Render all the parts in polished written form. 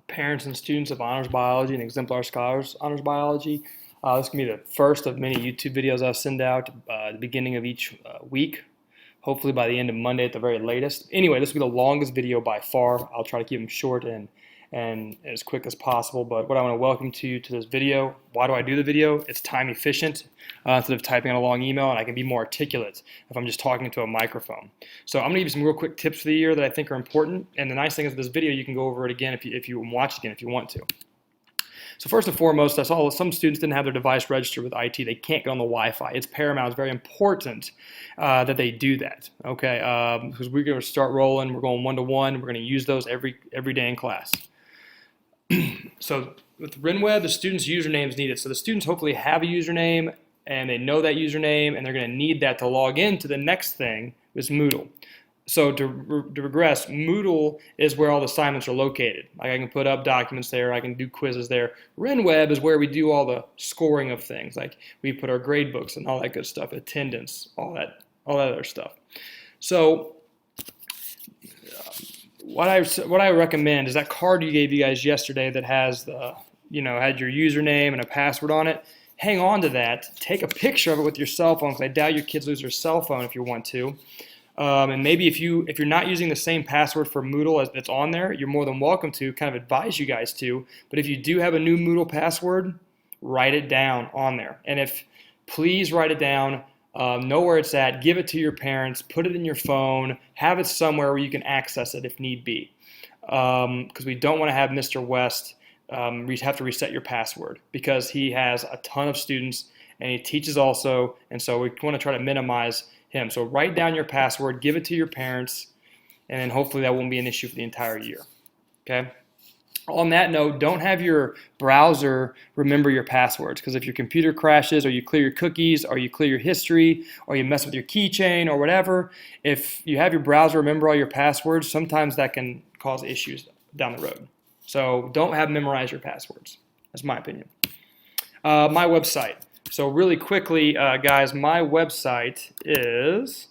parents and students of honors biology and exemplar scholars honors biology. This can be the first of many YouTube videos I'll send out at the beginning of each week, hopefully by the end of Monday at the very latest. Anyway, this will be the longest video by far. I'll try to keep them short and as quick as possible. But what I want to welcome to this video. Why do I do the video? It's time efficient instead of typing in a long email, and I can be more articulate if I'm just talking into a microphone. So I'm going to give you some real quick tips for the year that I think are important. And the nice thing is this video, you can go over it again if you watch it again if you want to. So first and foremost, I saw some students didn't have their device registered with IT. They can't get on the Wi-Fi. It's paramount. It's very important that they do that. Okay, because we're going to start rolling. We're going one-to-one. We're going to use those every day in class. So with RenWeb, the students' username is needed. So the students hopefully have a username and they know that username, and they're going to need that to log into the next thing, is Moodle. So to regress, Moodle is where all the assignments are located. Like I can put up documents there, I can do quizzes there. RenWeb is where we do all the scoring of things, like we put our grade books and all that good stuff, attendance, all that other stuff. So what I recommend is that card you gave you guys yesterday that has the, had your username and a password on it. Hang on to that. Take a picture of it with your cell phone, because I doubt your kids lose their cell phone if you want to. And maybe if you're not using the same password for Moodle that's on there, you're more than welcome to. Kind of advise you guys to. But if you do have a new Moodle password, write it down on there. And please write it down. Know where it's at. Give it to your parents. Put it in your phone. Have it somewhere where you can access it if need be. Because we don't want to have Mr. West have to reset your password, because he has a ton of students and he teaches also, and so we want to try to minimize him. So write down your password, give it to your parents, and then hopefully that won't be an issue for the entire year. Okay? On that note, don't have your browser remember your passwords, because if your computer crashes, or you clear your cookies, or you clear your history, or you mess with your keychain or whatever, if you have your browser remember all your passwords, sometimes that can cause issues down the road. So don't memorize your passwords. That's my opinion. My website. So really quickly, guys, my website is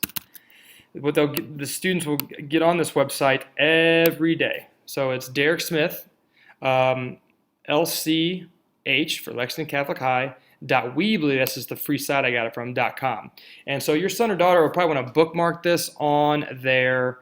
the students will get on this website every day. So it's Derek Smith, LCH for Lexington Catholic High, .weebly, this is the free site I got it from, .com. And so your son or daughter will probably want to bookmark this on their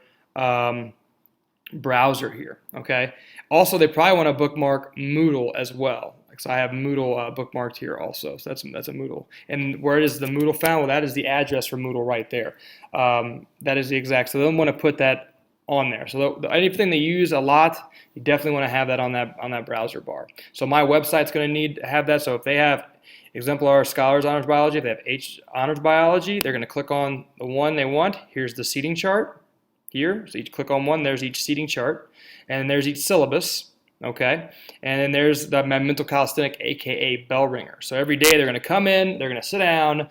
browser here, okay? Also, they probably want to bookmark Moodle as well. So I have Moodle bookmarked here also. So that's a Moodle. And where is the Moodle found? Well, that is the address for Moodle right there. That is the exact. So they'll want to put that on there. So anything they use a lot, you definitely want to have that on that browser bar. So my website's going to need to have that. So if they have Exemplar Scholars Honors Biology, if they have H Honors Biology, they're going to click on the one they want. Here's the seating chart here. So you click on one, there's each seating chart, and there's each syllabus. Okay, and then there's my mental calisthenic, aka bell ringer. So every day they're going to come in, they're going to sit down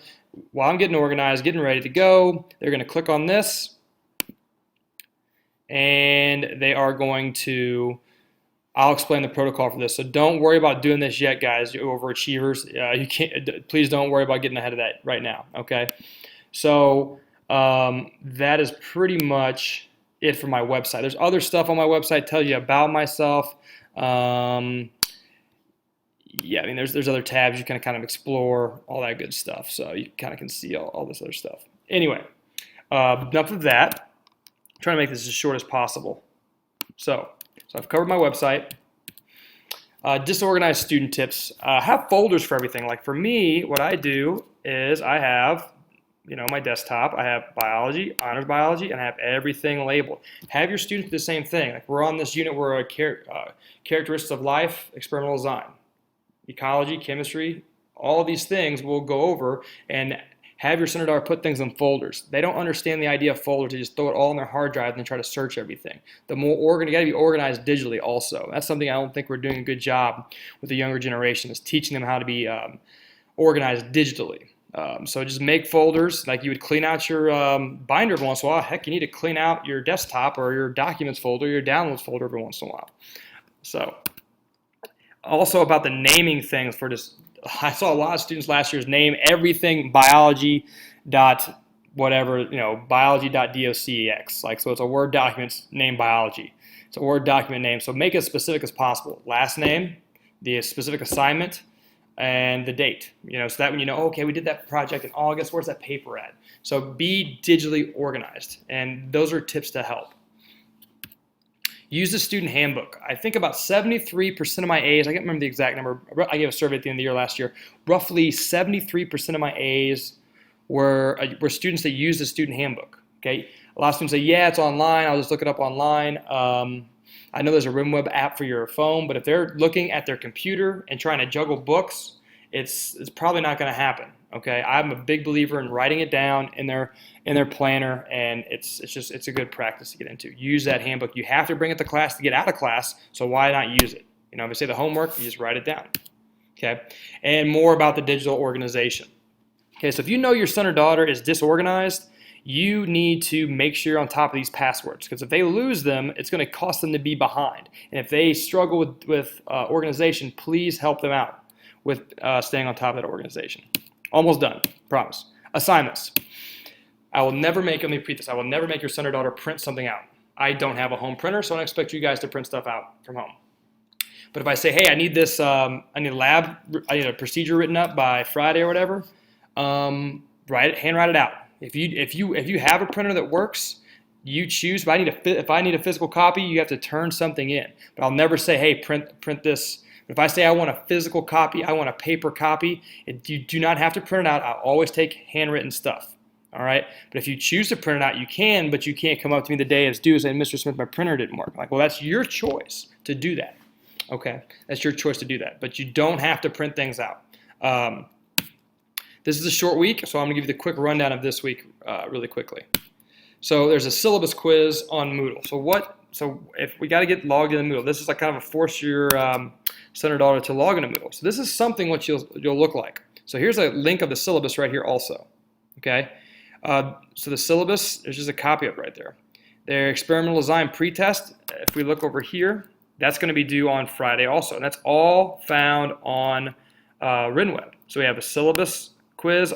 while I'm getting organized, getting ready to go. They're going to click on this, and they are going to. I'll explain the protocol for this. So don't worry about doing this yet, guys. You overachievers. You can't. Please don't worry about getting ahead of that right now. Okay, so that is pretty much it for my website. There's other stuff on my website tells you about myself. Yeah, I mean, there's other tabs you can kind of explore, all that good stuff. So you kind of can see all this other stuff. Anyway, enough of that. I'm trying to make this as short as possible. So I've covered my website. Disorganized student tips. Have folders for everything. Like for me, what I do is I have, my desktop, I have biology, honors biology, and I have everything labeled. Have your students do the same thing. Like we're on this unit where characteristics of life, experimental design, ecology, chemistry, all of these things we'll go over, and have your son or daughter put things in folders. They don't understand the idea of folders. They just throw it all on their hard drive and then try to search everything. The more you got to be organized digitally also. That's something I don't think we're doing a good job with the younger generation, is teaching them how to be organized digitally. So just make folders like you would clean out your binder every once in a while. Heck, you need to clean out your desktop or your documents folder, your downloads folder every once in a while. So also about the naming things for this, I saw a lot of students last year's name everything biology dot whatever, biology.docx. Like, so it's a Word document named biology. It's a Word document name. So make it as specific as possible. Last name, the specific assignment, and the date. So that when you know, okay, we did that project in August, where's that paper at? So be digitally organized. And those are tips to help. Use the student handbook. I think about 73% of my A's, I can't remember the exact number, I gave a survey at the end of the year last year, roughly 73% of my A's were students that use the student handbook. Okay, a lot of students say, yeah, it's online, I'll just look it up online. I know there's a RimWeb app for your phone, but if they're looking at their computer and trying to juggle books, it's probably not going to happen. Okay, I'm a big believer in writing it down in their planner, and it's a good practice to get into. Use that handbook. You have to bring it to class to get out of class, so why not use it? If I say the homework, you just write it down. Okay, and more about the digital organization. Okay, so if you know your son or daughter is disorganized, you need to make sure you're on top of these passwords, because if they lose them, it's going to cost them to be behind. And if they struggle with organization, please help them out with staying on top of that organization. Almost done, promise. Assignments. I will never make, let me repeat this, I will never make your son or daughter print something out. I don't have a home printer, so I don't expect you guys to print stuff out from home. But if I say, hey, I need this, I need a procedure written up by Friday or whatever, handwrite it out. If you have a printer that works, you choose. If I need a physical copy, you have to turn something in. But I'll never say, hey, print this. But if I say I want a physical copy, I want a paper copy, you do not have to print it out. I always take handwritten stuff. All right. But if you choose to print it out, you can, but you can't come up to me the day it's due and say, Mr. Smith, my printer didn't work. Like, well, that's your choice to do that. Okay, that's your choice to do that. But you don't have to print things out. This is a short week, so I'm going to give you the quick rundown of this week really quickly. So there's a syllabus quiz on Moodle. So if we got to get logged into Moodle, this is like kind of a force your son or daughter to log into Moodle. So this is something what you'll look like. So here's a link of the syllabus right here also. Okay, so the syllabus, there's just a copy of it right there. Their experimental design pretest, if we look over here, that's going to be due on Friday also. And that's all found on RimWeb. So we have a syllabus quiz,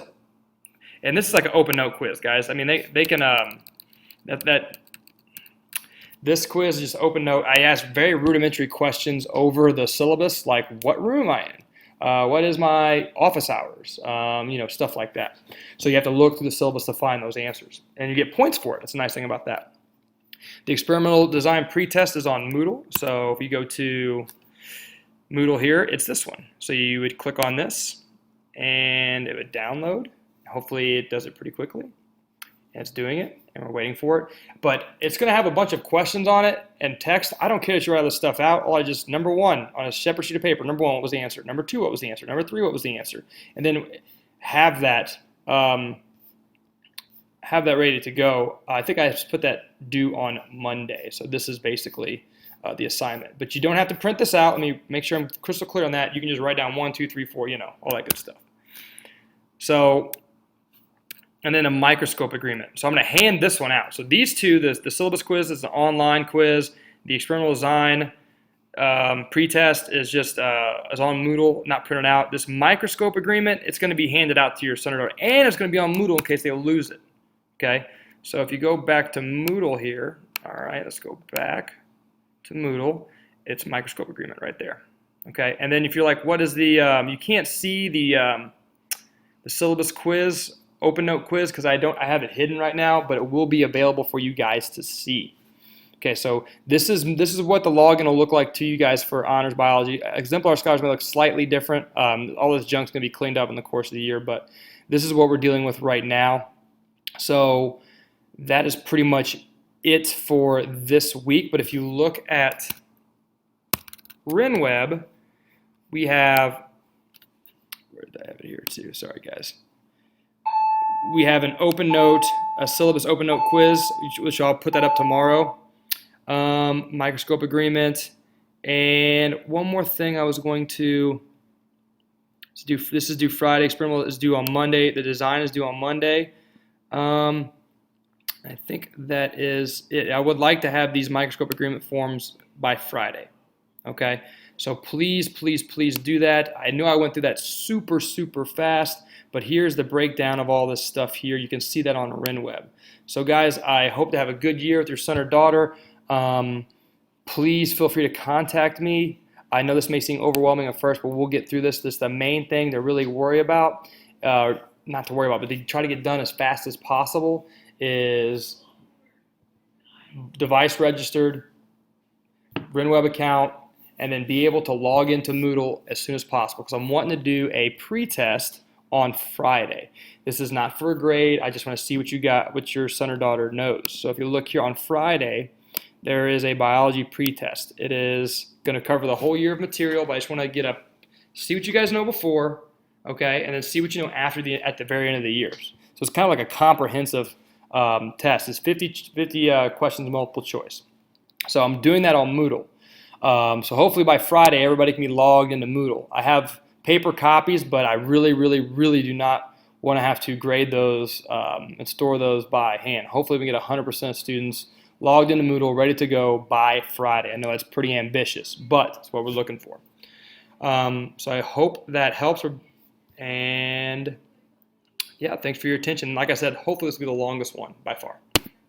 and this is like an open note quiz, guys. I mean, they can this quiz is just open note. I ask very rudimentary questions over the syllabus, like what room am I in, what is my office hours, stuff like that. So you have to look through the syllabus to find those answers, and you get points for it. That's a nice thing about that. The experimental design pretest is on Moodle. So if you go to Moodle here, it's this one. So you would click on this, and it would download. Hopefully it does it pretty quickly. And it's doing it, and we're waiting for it. But it's going to have a bunch of questions on it and text. I don't care that you write this stuff out. All I just, number one, on a separate sheet of paper, number one, what was the answer? Number two, what was the answer? Number three, what was the answer? And then have that ready to go. I think I put that due on Monday. So this is basically the assignment. But you don't have to print this out. Let me make sure I'm crystal clear on that. You can just write down 1, 2, 3, 4, all that good stuff. So, and then a microscope agreement. So I'm going to hand this one out. So these two, the syllabus quiz is an online quiz. The experimental design pretest is just is on Moodle, not printed out. This microscope agreement, it's going to be handed out to your son or daughter, and it's going to be on Moodle in case they lose it. Okay, so if you go back to Moodle here, all right, let's go back to Moodle. It's microscope agreement right there. Okay, and then if you're like, what is the, you can't see the syllabus quiz, open note quiz, because I have it hidden right now, but it will be available for you guys to see. Okay, so this is what the login will look like to you guys for honors biology. Exemplar scholars may look slightly different. All this junk's going to be cleaned up in the course of the year, but this is what we're dealing with right now. So that is pretty much it for this week. But if you look at RimWeb, we have, where did I have it here too? Sorry, guys. We have an open note, a syllabus open note quiz, which I'll put that up tomorrow. Microscope agreement, and one more thing I was going to do. This is due Friday. Experimental is due on Monday. The design is due on Monday. I think that is it. I would like to have these microscope agreement forms by Friday. Okay, so please, please, please do that. I know I went through that super fast, But here's the breakdown of all this stuff here. You can see that on RenWeb. So guys, I hope to have a good year with your son or daughter. Please feel free to contact me. I know this may seem overwhelming at first, but we'll get through this. This is the main thing to really worry about, not to worry about, but to try to get done as fast as possible is device registered, RenWeb account, and then be able to log into Moodle as soon as possible, because I'm wanting to do a pre-test on Friday. This is not for a grade. I just want to see what you got, what your son or daughter knows. So if you look here on Friday, there is a biology pre-test. It is going to cover the whole year of material, but I just want to see what you guys know before, okay, and then see what you know at the very end of the year. So it's kind of like a comprehensive test. It's 50 questions, multiple choice. So I'm doing that on Moodle. So hopefully by Friday, everybody can be logged into Moodle. I have paper copies, but I really, really, really do not want to have to grade those and store those by hand. Hopefully we get 100% of students logged into Moodle, ready to go by Friday. I know that's pretty ambitious, but that's what we're looking for. So I hope that helps. And yeah, thanks for your attention. Like I said, hopefully this will be the longest one by far.